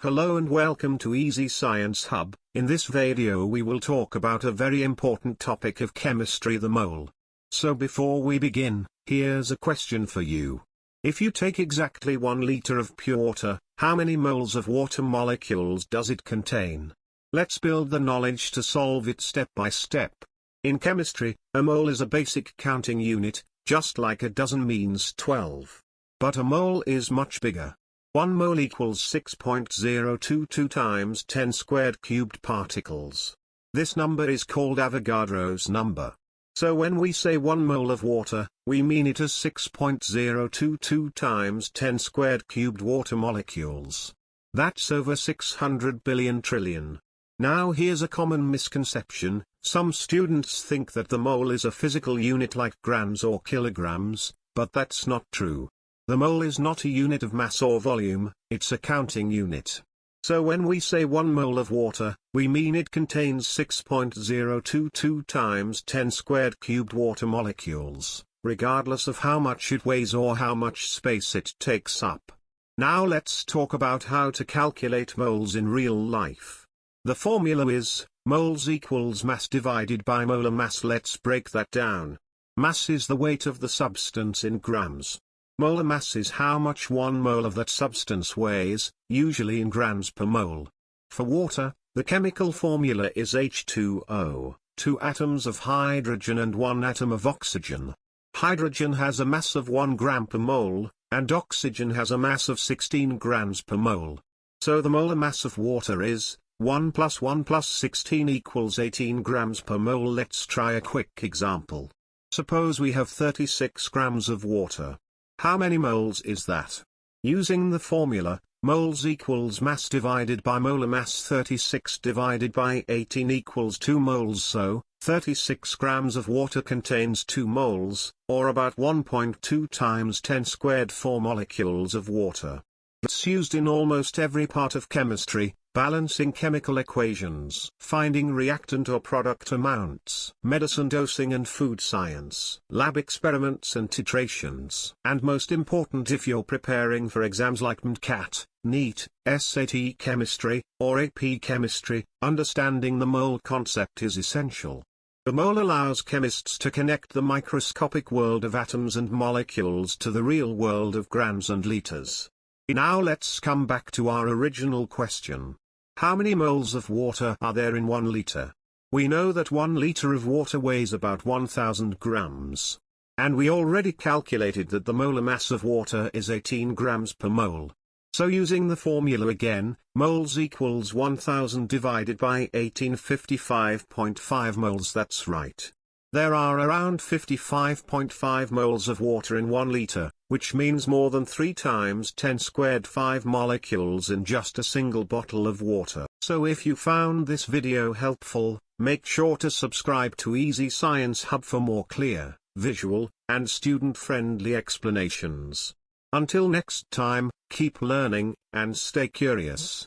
Hello and welcome to Easy Science Hub. In this video we will talk about a very important topic of chemistry, the mole. So before we begin, here's a question for you. If you take exactly 1 liter of pure water, how many moles of water molecules does it contain? Let's build the knowledge to solve it step by step. In chemistry, a mole is a basic counting unit, just like a dozen means 12. But a mole is much bigger. 1 mole equals 6.022 times 10 squared cubed particles. This number is called Avogadro's number. So when we say 1 mole of water, we mean it as 6.022 times 10 squared cubed water molecules. That's over 600 billion trillion. Now here's a common misconception. Some students think that the mole is a physical unit like grams or kilograms, but that's not true. The mole is not a unit of mass or volume, it's a counting unit. So when we say 1 mole of water, we mean it contains 6.022 times 10 squared cubed water molecules, regardless of how much it weighs or how much space it takes up. Now let's talk about how to calculate moles in real life. The formula is, moles equals mass divided by molar mass. Let's break that down. Mass is the weight of the substance in grams. Molar mass is how much 1 mole of that substance weighs, usually in grams per mole. For water, the chemical formula is H2O, 2 atoms of hydrogen and 1 atom of oxygen. Hydrogen has a mass of 1 gram per mole, and oxygen has a mass of 16 grams per mole. So the molar mass of water is 1 plus 1 plus 16 equals 18 grams per mole. Let's try a quick example. Suppose we have 36 grams of water. How many moles is that? Using the formula, moles equals mass divided by molar mass. 36 divided by 18 equals 2 moles. So, 36 grams of water contains 2 moles, or about 1.2 times 10 squared 4 molecules of water. It's used in almost every part of chemistry, balancing chemical equations, finding reactant or product amounts, medicine dosing and food science, lab experiments and titrations, and most important if you're preparing for exams like MDCAT, NEET, SAT chemistry, or AP chemistry, understanding the mole concept is essential. The mole allows chemists to connect the microscopic world of atoms and molecules to the real world of grams and liters. Now let's come back to our original question. How many moles of water are there in 1 liter? We know that 1 liter of water weighs about 1000 grams. And we already calculated that the molar mass of water is 18 grams per mole. So using the formula again, moles equals 1000 divided by 18, 55.5 moles. That's right. There are around 55.5 moles of water in 1 liter, which means more than 3 times 10 squared 5 molecules in just a single bottle of water. So if you found this video helpful, make sure to subscribe to Easy Science Hub for more clear, visual, and student-friendly explanations. Until next time, keep learning, and stay curious.